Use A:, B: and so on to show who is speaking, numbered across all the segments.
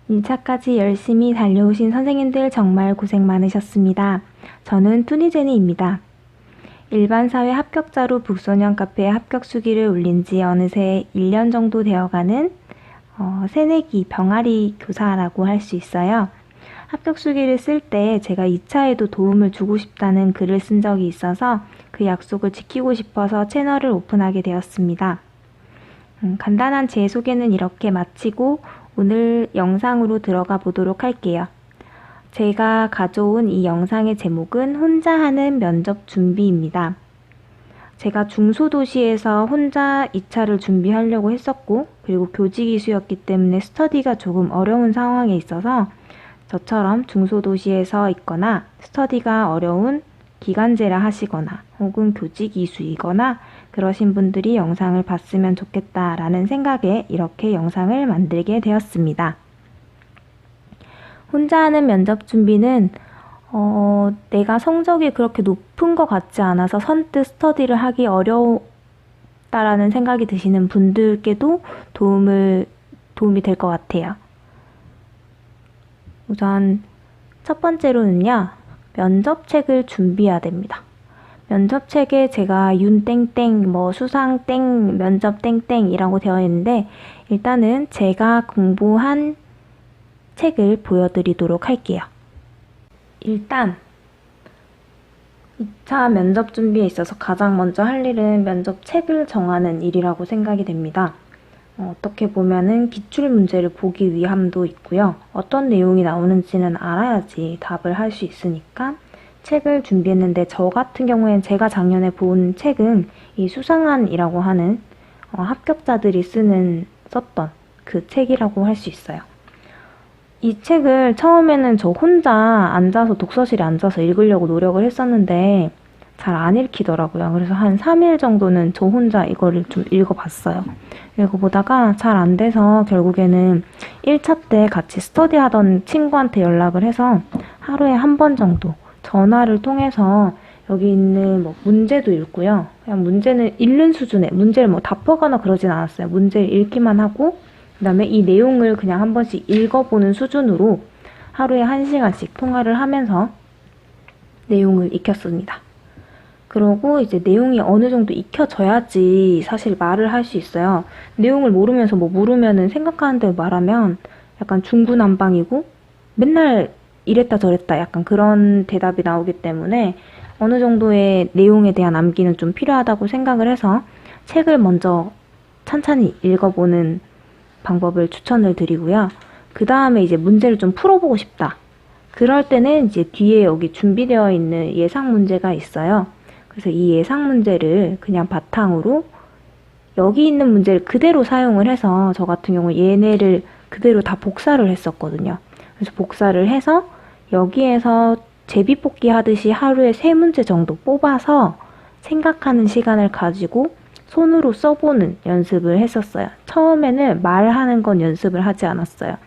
A: 1차까지 열심히 달려오신 선생님들 정말 고생 많으셨습니다. 저는 뚜니제니입니다. 일반사회 합격자로 북소년 카페에 합격 수기를 올린 지 어느새 1년 정도 되어가는 새내기 병아리 교사라고 할 수 있어요. 합격 수기를 쓸 때 제가 2차에도 도움을 주고 싶다는 글을 쓴 적이 있어서 그 약속을 지키고 싶어서 채널을 오픈하게 되었습니다. 간단한 제 소개는 이렇게 마치고 오늘 영상으로 들어가 보도록 할게요. 제가 가져온 이 영상의 제목은 혼자 하는 면접 준비입니다. 제가 중소도시에서 혼자 2차를 준비하려고 했었고, 그리고 교직이수였기 때문에 스터디가 조금 어려운 상황에 있어서 저처럼 중소도시에서 있거나 스터디가 어려운 기간제라 하시거나 혹은 교직이수이거나 그러신 분들이 영상을 봤으면 좋겠다라는 생각에 이렇게 영상을 만들게 되었습니다. 혼자 하는 면접 준비는 내가 성적이 그렇게 높은 것 같지 않아서 선뜻 스터디를 하기 어려웠다라는 생각이 드시는 분들께도 도움이 될 것 같아요. 우선 첫 번째로는요, 면접책을 준비해야 됩니다. 면접책에 제가 윤땡땡, 수상땡, 면접땡땡이라고 되어 있는데, 일단은 제가 공부한 책을 보여드리도록 할게요. 일단 2차 면접 준비에 있어서 가장 먼저 할 일은 면접책을 정하는 일이라고 생각이 됩니다. 어떻게 보면은 기출문제를 보기 위함도 있고요. 어떤 내용이 나오는지는 알아야지 답을 할 수 있으니까 책을 준비했는데, 저 같은 경우엔 제가 작년에 본 책은 이 수상한이라고 하는 합격자들이 썼던 그 책이라고 할 수 있어요. 이 책을 처음에는 저 혼자 앉아서 독서실에 앉아서 읽으려고 노력을 했었는데 잘 안 읽히더라고요. 그래서 한 3일 정도는 저 혼자 이거를 좀 읽어봤어요. 읽어보다가 잘 안 돼서 결국에는 1차 때 같이 스터디하던 친구한테 연락을 해서 하루에 한 번 정도 전화를 통해서 여기 있는 문제도 읽고요. 그냥 문제는 읽는 수준에, 문제를 다 푸거나 그러진 않았어요. 문제를 읽기만 하고 그 다음에 이 내용을 그냥 한 번씩 읽어보는 수준으로 하루에 1시간씩 통화를 하면서 내용을 익혔습니다. 그러고 이제 내용이 어느 정도 익혀져야지 사실 말을 할 수 있어요. 내용을 모르면서 물으면은 생각하는 대로 말하면 약간 중구난방이고 맨날 이랬다 저랬다 약간 그런 대답이 나오기 때문에 어느 정도의 내용에 대한 암기는 좀 필요하다고 생각을 해서 책을 먼저 찬찬히 읽어보는 방법을 추천을 드리고요. 그 다음에 이제 문제를 좀 풀어보고 싶다. 그럴 때는 이제 뒤에 여기 준비되어 있는 예상 문제가 있어요. 그래서 이 예상 문제를 그냥 바탕으로 여기 있는 문제를 그대로 사용을 해서 저 같은 경우 얘네를 그대로 다 복사를 했었거든요. 그래서 복사를 해서 여기에서 제비뽑기 하듯이 하루에 3문제 정도 뽑아서 생각하는 시간을 가지고 손으로 써보는 연습을 했었어요. 처음에는 말하는 건 연습을 하지 않았어요.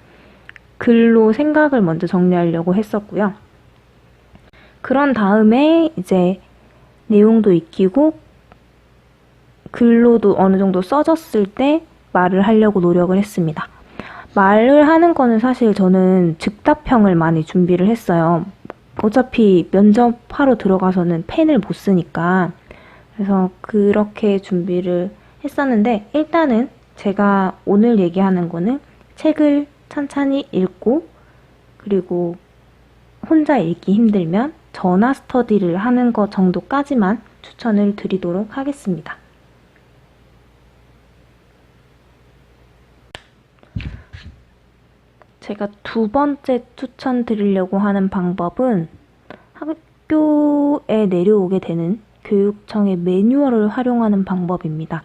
A: 글로 생각을 먼저 정리하려고 했었고요. 그런 다음에 이제 내용도 익히고 글로도 어느 정도 써졌을 때 말을 하려고 노력을 했습니다. 말을 하는 거는 사실 저는 즉답형을 많이 준비를 했어요. 어차피 면접하러 들어가서는 펜을 못 쓰니까. 그래서 그렇게 준비를 했었는데, 일단은 제가 오늘 얘기하는 거는 책을 찬찬히 읽고, 그리고 혼자 읽기 힘들면 전화 스터디를 하는 것 정도까지만 추천을 드리도록 하겠습니다. 제가 두 번째 추천드리려고 하는 방법은 학교에 내려오게 되는 교육청의 매뉴얼을 활용하는 방법입니다.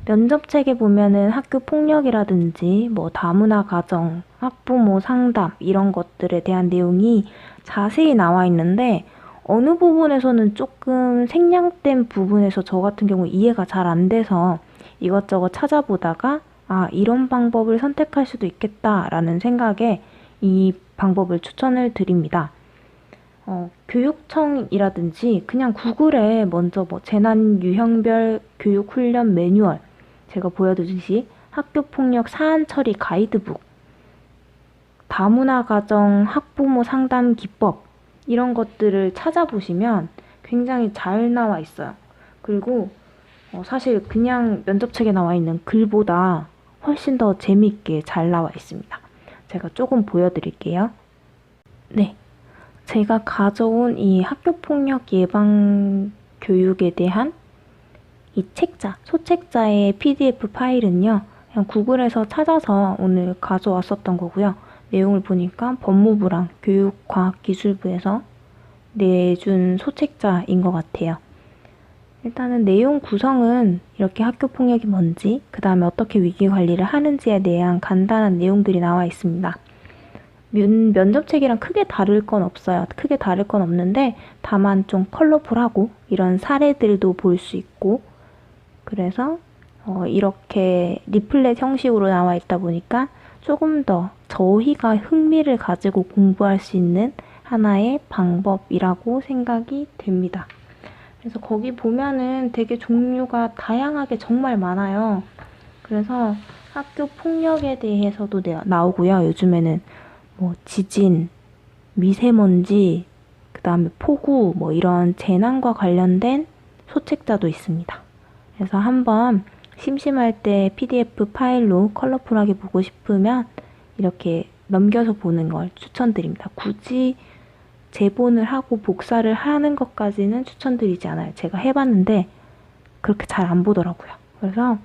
A: 면접책에 보면은 학교 폭력이라든지 다문화 가정, 학부모 상담 이런 것들에 대한 내용이 자세히 나와 있는데 어느 부분에서는 조금 생략된 부분에서 저 같은 경우 이해가 잘 안 돼서 이것저것 찾아보다가 이런 방법을 선택할 수도 있겠다라는 생각에 이 방법을 추천을 드립니다. 교육청이라든지 그냥 구글에 먼저 재난 유형별 교육훈련 매뉴얼, 제가 보여드리듯이 학교폭력 사안 처리 가이드북 다문화 가정 학부모 상담 기법 이런 것들을 찾아보시면 굉장히 잘 나와 있어요. 그리고 사실 그냥 면접책에 나와 있는 글보다 훨씬 더 재미있게 잘 나와 있습니다. 제가 조금 보여드릴게요. 네, 제가 가져온 이 학교폭력 예방 교육에 대한 이 책자, 소책자의 PDF 파일은요, 그냥 구글에서 찾아서 오늘 가져왔었던 거고요. 내용을 보니까 법무부랑 교육과학기술부에서 내준 소책자인 것 같아요. 일단은 내용 구성은 이렇게 학교폭력이 뭔지, 그 다음에 어떻게 위기관리를 하는지에 대한 간단한 내용들이 나와 있습니다. 면접책이랑 크게 다를 건 없어요. 크게 다를 건 없는데 다만 좀 컬러풀하고 이런 사례들도 볼 수 있고, 그래서 이렇게 리플렛 형식으로 나와 있다 보니까 조금 더 저희가 흥미를 가지고 공부할 수 있는 하나의 방법이라고 생각이 됩니다. 그래서 거기 보면은 되게 종류가 다양하게 정말 많아요. 그래서 학교 폭력에 대해서도 나오고요. 요즘에는 뭐 지진, 미세먼지, 그 다음에 폭우 뭐 이런 재난과 관련된 소책자도 있습니다. 그래서 한번 심심할 때 PDF 파일로 컬러풀하게 보고 싶으면 이렇게 넘겨서 보는 걸 추천드립니다. 굳이 재본을 하고 복사를 하는 것까지는 추천드리지 않아요. 제가 해봤는데 그렇게 잘 안 보더라고요. 그래서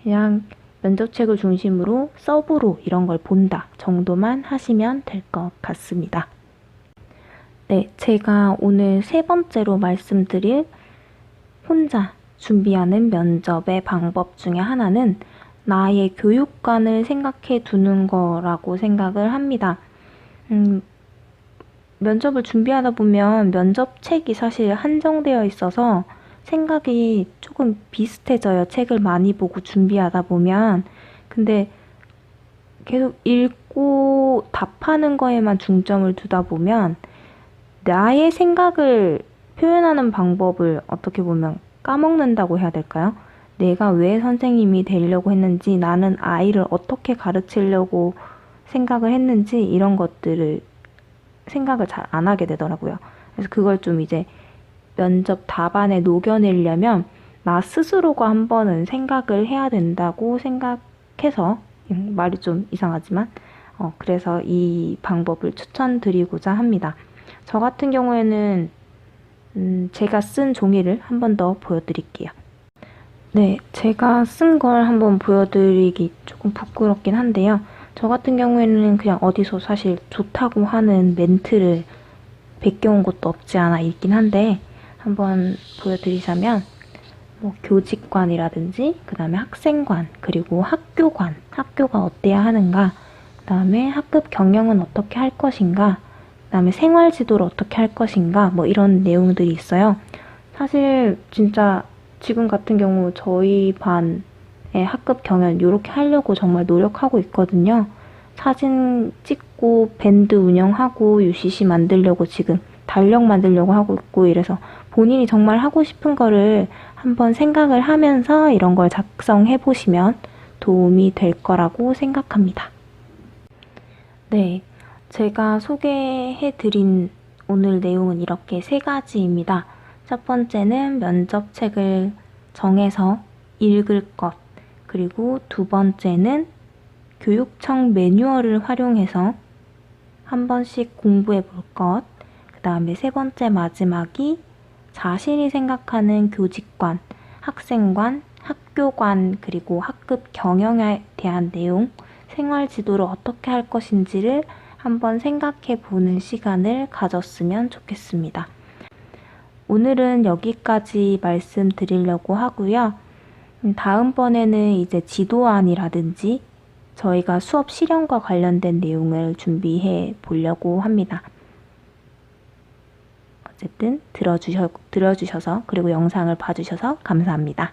A: 그냥 면접책을 중심으로 서브로 이런 걸 본다 정도만 하시면 될 것 같습니다. 네, 제가 오늘 세 번째로 말씀드릴 혼자 준비하는 면접의 방법 중에 하나는 나의 교육관을 생각해 두는 거라고 생각을 합니다. 면접을 준비하다 보면 면접책이 사실 한정되어 있어서 생각이 조금 비슷해져요. 책을 많이 보고 준비하다 보면. 근데 계속 읽고 답하는 거에만 중점을 두다 보면 나의 생각을 표현하는 방법을 어떻게 보면 까먹는다고 해야 될까요? 내가 왜 선생님이 되려고 했는지, 나는 아이를 어떻게 가르치려고 생각을 했는지 이런 것들을 생각을 잘 안 하게 되더라고요. 그래서 그걸 좀 이제 면접 답안에 녹여내려면 나 스스로가 한 번은 생각을 해야 된다고 생각해서, 말이 좀 이상하지만 그래서 이 방법을 추천드리고자 합니다. 저 같은 경우에는 제가 쓴 종이를 한 번 더 보여드릴게요. 네, 제가 쓴 걸 한번 보여드리기 조금 부끄럽긴 한데요. 저 같은 경우에는 그냥 어디서 사실 좋다고 하는 멘트를 베껴온 것도 없지 않아 있긴 한데 한번 보여드리자면 뭐 교직관이라든지 그 다음에 학생관, 그리고 학교관, 학교가 어때야 하는가, 그 다음에 학급 경영은 어떻게 할 것인가, 그 다음에 생활지도를 어떻게 할 것인가, 뭐 이런 내용들이 있어요. 사실 진짜 지금 같은 경우 저희 반의 학급 경연 이렇게 하려고 정말 노력하고 있거든요. 사진 찍고 밴드 운영하고 UCC 만들려고 지금 달력 만들려고 하고 있고, 이래서 본인이 정말 하고 싶은 거를 한번 생각을 하면서 이런 걸 작성해 보시면 도움이 될 거라고 생각합니다. 네, 제가 소개해 드린 오늘 내용은 이렇게 세 가지입니다. 첫 번째는 면접책을 정해서 읽을 것, 그리고 두 번째는 교육청 매뉴얼을 활용해서 한 번씩 공부해 볼 것, 그 다음에 세 번째 마지막이 자신이 생각하는 교직관, 학생관, 학교관, 그리고 학급 경영에 대한 내용, 생활 지도를 어떻게 할 것인지를 한번 생각해 보는 시간을 가졌으면 좋겠습니다. 오늘은 여기까지 말씀드리려고 하고요. 다음번에는 이제 지도안이라든지 저희가 수업 실현과 관련된 내용을 준비해 보려고 합니다. 어쨌든 들어주셔서 그리고 영상을 봐주셔서 감사합니다.